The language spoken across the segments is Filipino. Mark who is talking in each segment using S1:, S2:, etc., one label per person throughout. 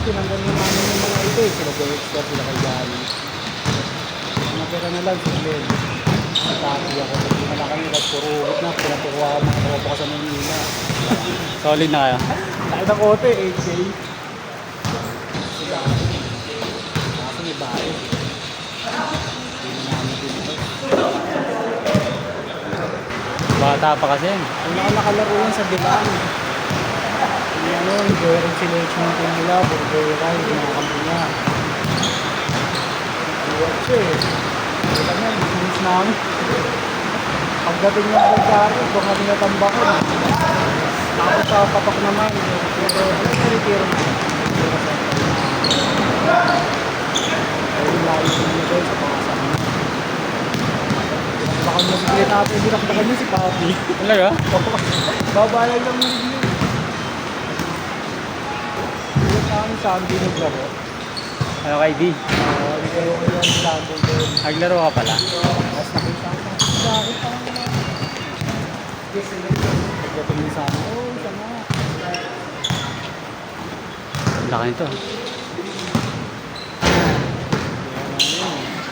S1: tinanggal na namin yung mga ito eh. Sila Dexter, sila kay Johnny. Natira na lang si Glenn. Natati ako. Hindi na lang kami nagpuruhot na. Pinapukuha ang mga tropa ko sa Manila.
S2: Solid na kayo.
S1: Kahit ang kote, 8K. Sila. Kaso may bahay. Hindi na namin dito.
S2: Bata pa kasi.
S1: Ang nakalaro yan sa Dilan. Yung ano, yung Joyride selection ng team nila, Joyride, yung mga kampo niya. Buwag siya eh. Kita niya, binis namin. Pagdating ng pagkari, doon kami natambakan. Tapos sa patok naman, pero retiro na. Ayun, layo ko nyo doon sa pangasan niya. Baka mo siglit natin, binakbakan niya si Papi.
S2: Talaga?
S1: Babalag ng review. Yung kami Sunday naglaro.
S2: Ano kay D?
S1: Naglaro ko yung Sunday din.
S2: Naglaro ka pala.
S1: Tapos nakita ko. Bakit pa naman? Pagdating niya sa amin, oh, isa nga.
S2: Laki nito.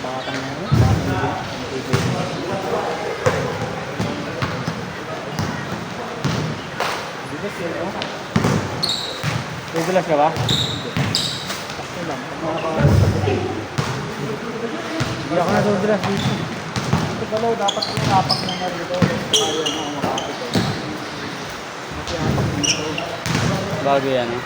S1: Pakatang na yun. Dito siya, no?
S2: Tutulas ka ba?
S1: Sakto lang. Hindi ako natutulas dito. Ito pala, dapat yung apak na nga dito. Kaya mo makakapit. Kasi apak dito.
S2: Bago yan eh.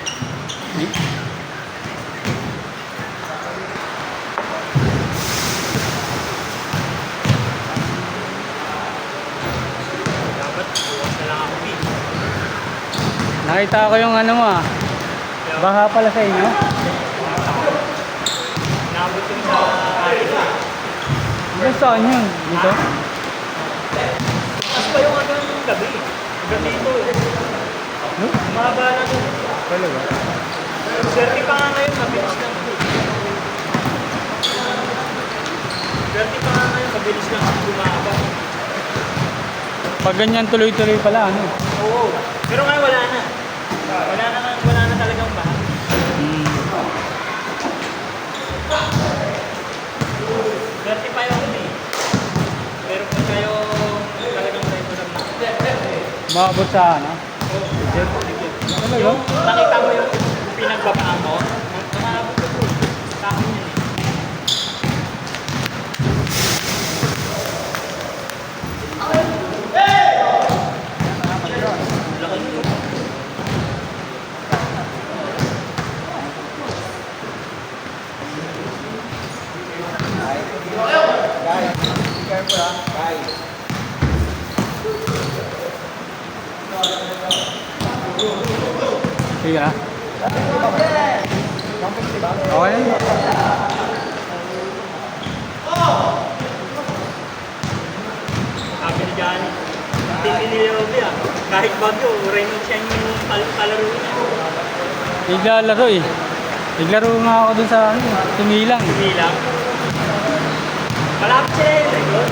S3: Dapat bukas na lang ako dito.
S2: Nakita ko yung ano mo ah. Baha pala sa inyo.
S3: Naabot yung sa akin.
S2: Hanggang saan yun? Dito?
S3: Tapos pa yung hanggang gabi. Hanggang dito eh.
S2: No?
S3: Mahaba na to.
S2: Talaga?
S3: Swerte pa nga ngayon, mabilis lang. Swerte pa nga ngayon, mabilis lang bumaba.
S2: Pag ganyan tuloy-tuloy pala ano?
S3: Oo. Pero ngayon wala na. Wala na talagang baha.
S2: Hmm.
S3: Swerte pa yung eh. Pero kung kayo talagang tayo ko na.
S2: Maabot sa ano?
S3: Yung nakita mo yung pinagbabaan mo, nakaabot ko po. Sa akin yan eh. Laki nito.
S1: Guys, be careful ha. Guys.
S2: Sige na.
S1: Jumping diba?
S2: Okay na.
S3: Sabi ni Johnny, hindi nilobi ah. Kahit bagyo, Reynolds yan yung palaro niya.
S2: Naglalaro eh. Naglaro nga ako dun sa ano, tumilang.
S3: Hindi lang. Malapit sila yun, Reynol.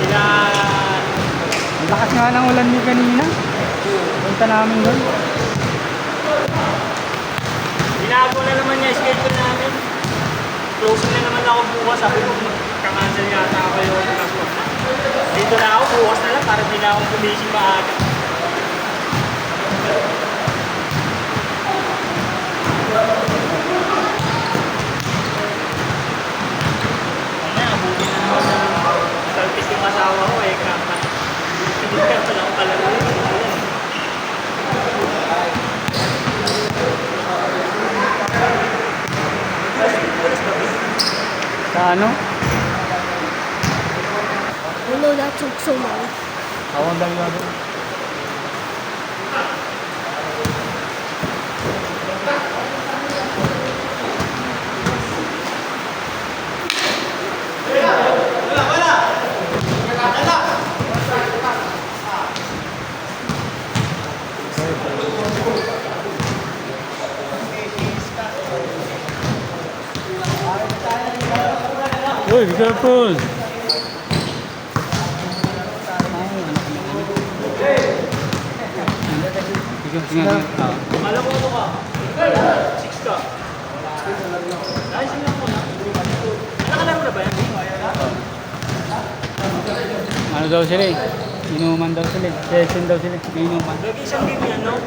S3: Sila...
S2: Ang lakas nga ng ulan ni kanina. Punta namin doon.
S3: Binago na naman niya schedule namin. Closing na naman ako bukas. Sabi ko, kakancel yata ako yung pasok na. Dito na ako, bukas na lang para di na ako gumising maaga. Mamaya, abutin na naman ng salpis yung asawa ko eh. Hindi ka palang palaro yun.
S2: Sa ano?
S4: You know that took so long.
S1: Awang dali na doon.
S2: Uy, be careful! Sige, sige.
S3: Alam mo ano ka?
S2: daw sila eh. Inuman daw sila eh. Session daw sila. May inuman.
S3: Lagi isang game yan, no?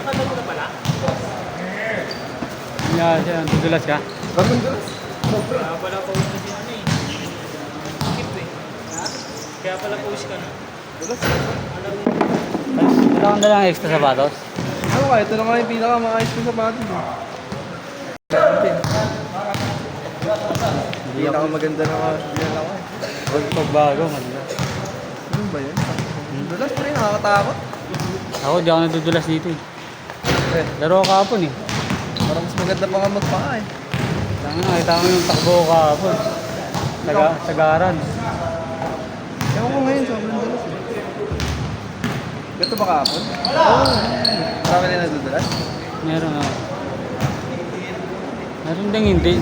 S3: Ano ka na pala?
S2: Yeah, siya. Dudulas ka.
S3: Kaya pala post na si ano eh. Skip eh. Ha? Kaya pala post ka na. Alam mo.
S2: Wala kang dalang extra sapatos.
S1: Ano ka? Ito na nga yung pinaka-maayos ko sa batin.
S2: Hindi ako.
S1: Pinaka-maganda na nga. Yan ako eh.
S2: Huwag pagbago. Maganda.
S1: Ano ba yan? Dulas pa rin, nakakatakot.
S2: Ako, di ako nadudulas dito eh. Laro ako kahapon eh.
S1: Parang mas maganda pa nga magpaka eh.
S2: Tama, nakita ko yung takbo ko kahapon. Sagaran.
S1: Ewan ko ngayon, sobrang dulas eh. Gato ba kahapon? Oo. Marami na nadudulas?
S2: Meron na. Meron ding hindi.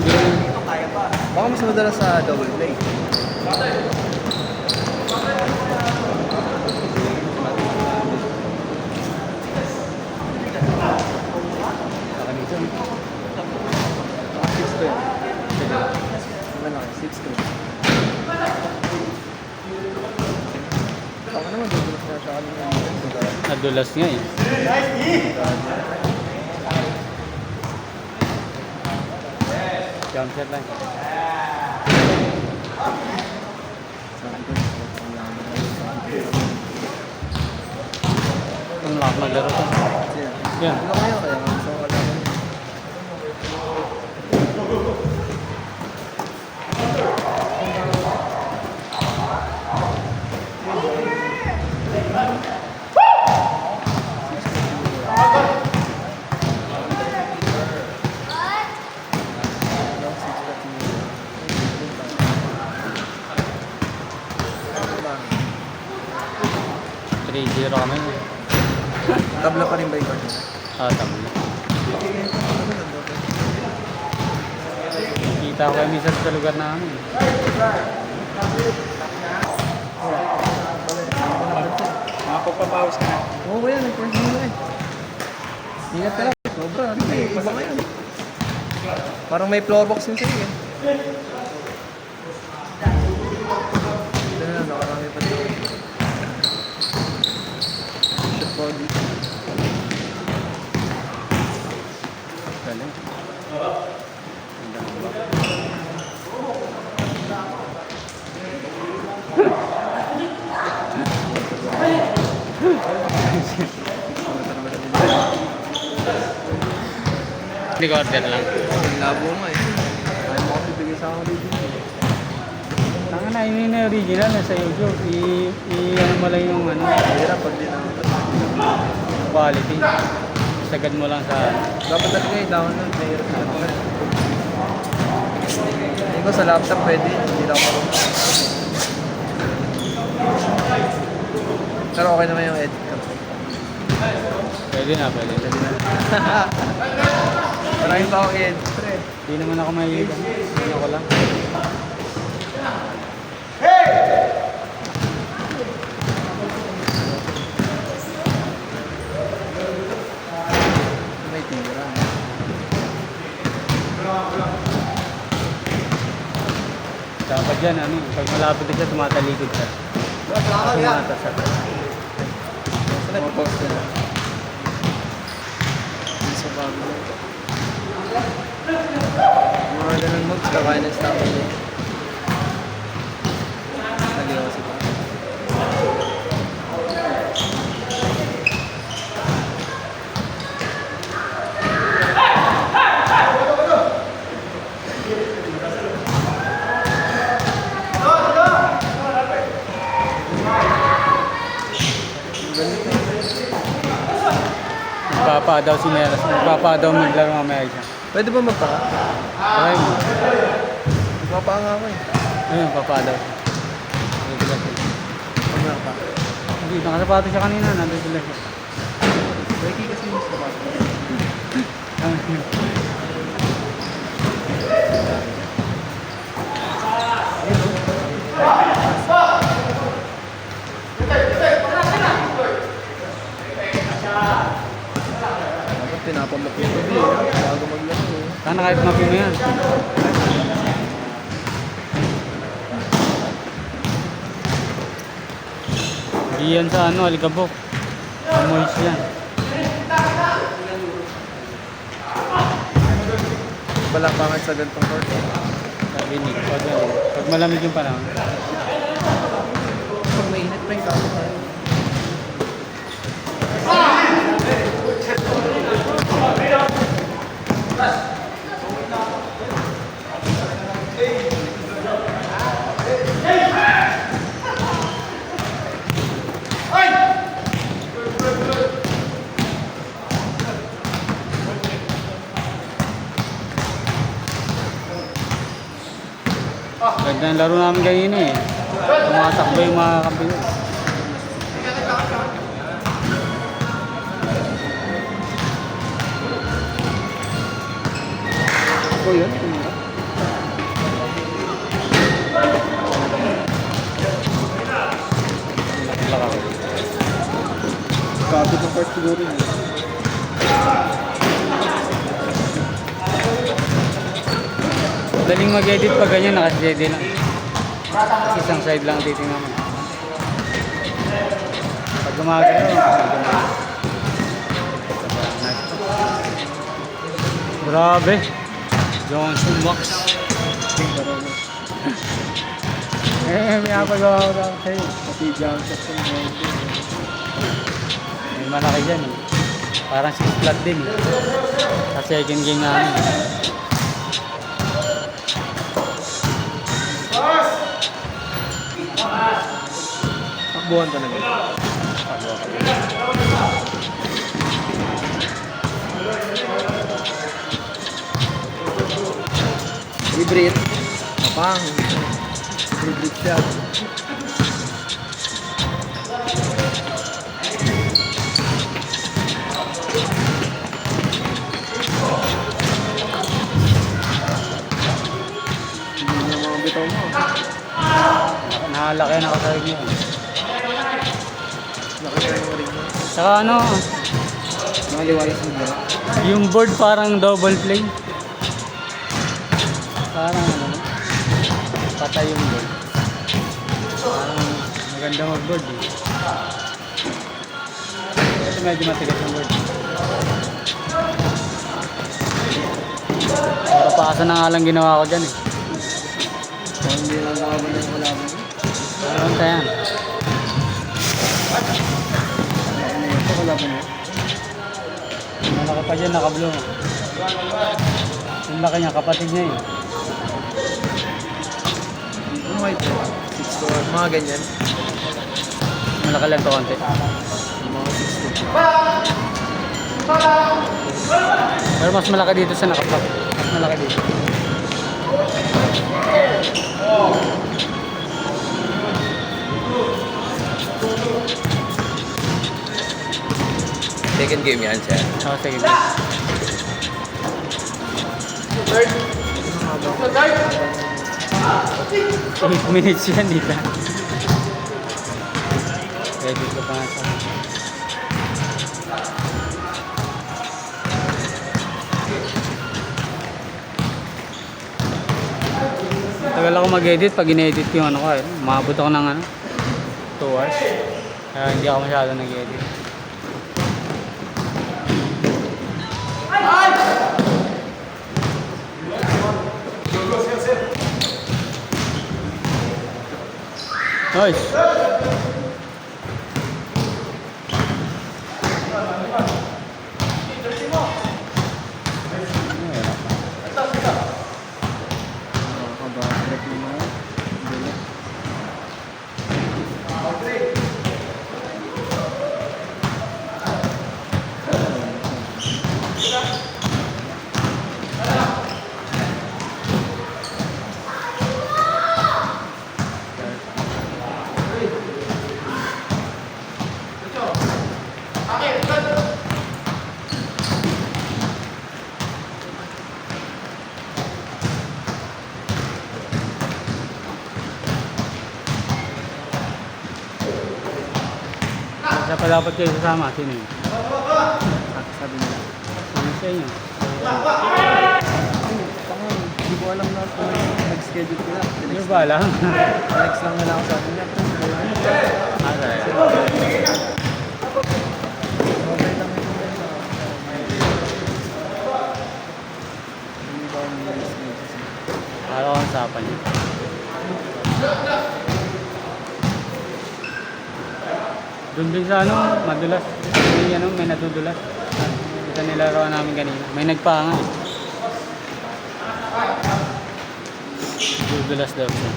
S1: Baka mas madalas sa double play.
S2: Saka dito.
S1: 6 ko yun. Ano na, 6 ko. Baka naman, dudulas na siya kanina.
S2: Nadulas nga eh. Jump shot lang. Ang lakas maglaro to. Yan.
S1: Ano kaya kaya nga gusto ko kalaman.
S2: Three 0 kami.
S1: Tabla pa rin ba yung card?
S2: Tama na. Kita ko kay Mr. sa lugar namin.
S3: Makapagpapawas ka na.
S1: Oo ba yan, nag-first game na eh. Ingat ka lang. Sobra, ano ba iba ngayon? Parang may floor box yun sa'yo eh. Ito na lang, nakarami pa dito. Shot po dito.
S2: Galing. Hindi ko order lang.
S1: Ang labo nga eh. Ayaw mo kasi bigay sa akin dito.
S2: Tanga na, yun yung original na sa YouTube. I-ano mo lang yung ano,
S1: Hirap pag di na.
S2: quality. Sagad mo lang sa...
S1: Dapat talaga i-download. Mahirap na ito. Hindi ko sa laptop pwede. Hindi lang ako. Pero okay naman yung edit ko.
S2: Pwede na.
S1: Pwede na. Maraming pa akong edit.
S2: Hindi naman ako mahilig. Ano ko lang.
S1: May tira.
S2: Dapat yan, ano, pag malapit na siya, tumatalikod siya. Tumata siya.
S1: Mga post na. Hindi sa bago. Mga ganun moves, kakain ng stop ulit. Naliwa si pa.
S2: Magpapa daw si Meras. Magpapa daw maglaro mamaya siya.
S1: Pwede ba magpaka?
S2: Okay mo.
S1: Magpapaka nga ako eh.
S2: Ayun, papa daw. Nadudulas siya.
S1: Pag nakapaka.
S2: Hindi, nakasapato siya kanina. Nadudulas siya.
S1: Reiki kasi yung sa bago. Dapat pinapamap yung gabi eh. Bago maglaro eh.
S2: Sana kahit mapi mo yan. Di yan sa ano, Alikabok. Moist yan.
S1: Wala pangit sa gantong court.
S2: Sabi ni, pag malamig yung panahon.
S1: Pag mainit pa yung kaso tayo.
S2: Ganda ng laro namin kanina eh. Tumatakbo yung mga kampiyon.
S1: Ako yun, tumira. Kapit ng court siguro yun.
S2: Daling mag-edit pag ganyan, nakasteady lang. Isang side lang titingnan mo. Pag gumagano, grabe. Johnson Wax. May apagawa ko lang sa'yo.
S1: Pati Johnson yung
S2: May malaki dyan eh. Parang 6 flat din eh. Sa second game namin.
S1: takbuhan talaga. Hybrid. Mapang. Hybrid siya. Hindi na mga bitaw mo.
S2: Nakalaki na kasayag niya.
S1: Nakakaya mo rin mo.
S2: Saka ano,
S1: Nakaliwayas mo ba?
S2: yung board parang double play. Parang ano, patay yung board. Parang maganda mag-board eh. Ito medyo matigas yung board. Para na nga lang ginawa ko dyan eh.
S1: Kung hindi lang nakaban yung kalaban mo.
S2: Ano tayo yan?
S1: Ano yun? Ito kalaban mo.
S2: Malaki pa dyan, naka-blue. Yung laki niya, kapatid niya eh.
S1: Ano white? 6 to 1. Mga ganyan.
S2: Malaki lang to konti.
S1: Mga 6 to 2.
S2: Pero mas malaki dito sa nakapak. Mas malaki dito.
S5: Second game yan siya.
S2: Oh, sige. 8 minutes yan dito. Ready ko pa nga sa... Tagal ako mag-edit. Pag in-edit yung ano ko eh. Umabot ako ng ano, 2 hours. Kaya hindi ako masyado nag-edit. Nice.
S1: Nakakabalit mo na. Hindi.
S2: Isa pa dapat kayo sasama. Sino yun?
S1: Sabi nila.
S2: Ano sa inyo?
S1: Hindi ko alam na kung nag-schedule ko na.
S2: Hindi ba alam?
S1: Next lang na lang ako sa akin.
S2: Ah, sorry. Doon din sa ano, madulas. May nadudulas. Ito nilaruan namin kanina. May nagpaangan. Dudulas daw siya.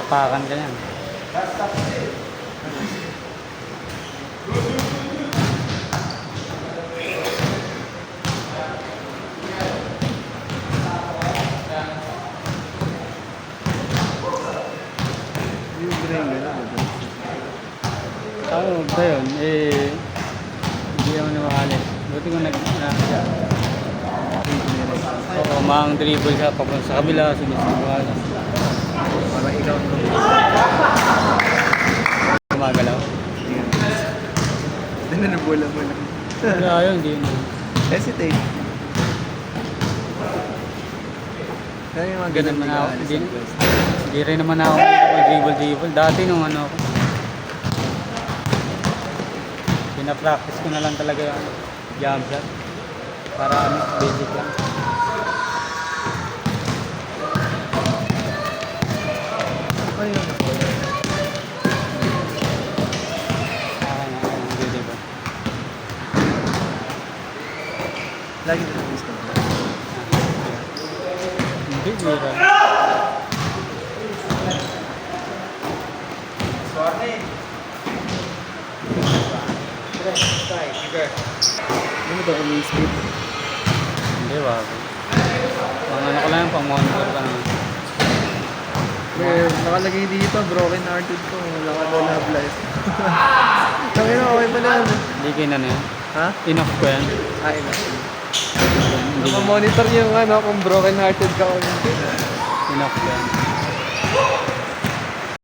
S2: Tapakan ka yan.
S1: Yung brain nila.
S2: Ako ba yun? Hindi naman namakalis. Buti ko Oo, maang dribble siya papunta sa kabila, sinisigawan.
S1: Parang ikaw nung
S2: Gumagalaw.
S1: nananabula mo lang.
S2: Wala yun, hindi yun.
S1: Hesitate. Kaya yung mga ganun
S2: naman ako.
S1: mga
S2: Hindi, hindi rin naman ako mag-dribble. Dati nung ano ako. Pinapractice ko na lang talaga yung jump shot. Para ano, basic lang.
S1: Ayun.
S2: Hindi ba?
S1: Lagi na miss ko.
S2: Hindi, bira.
S1: Ano ba ang speed?
S2: Hindi ba? Pang ano ko lang, pang monitor ka naman.
S1: Nakalagay dito, broken hearted ko. Wala ka daw love life. Sabi na, okay pa na yan.
S2: Hindi kayo na yan.
S1: Ha?
S2: Enough ko yan.
S1: Ay, na.
S2: Hindi
S1: Monitor yung ano, kung broken hearted ka o hindi.
S2: enough ko yan.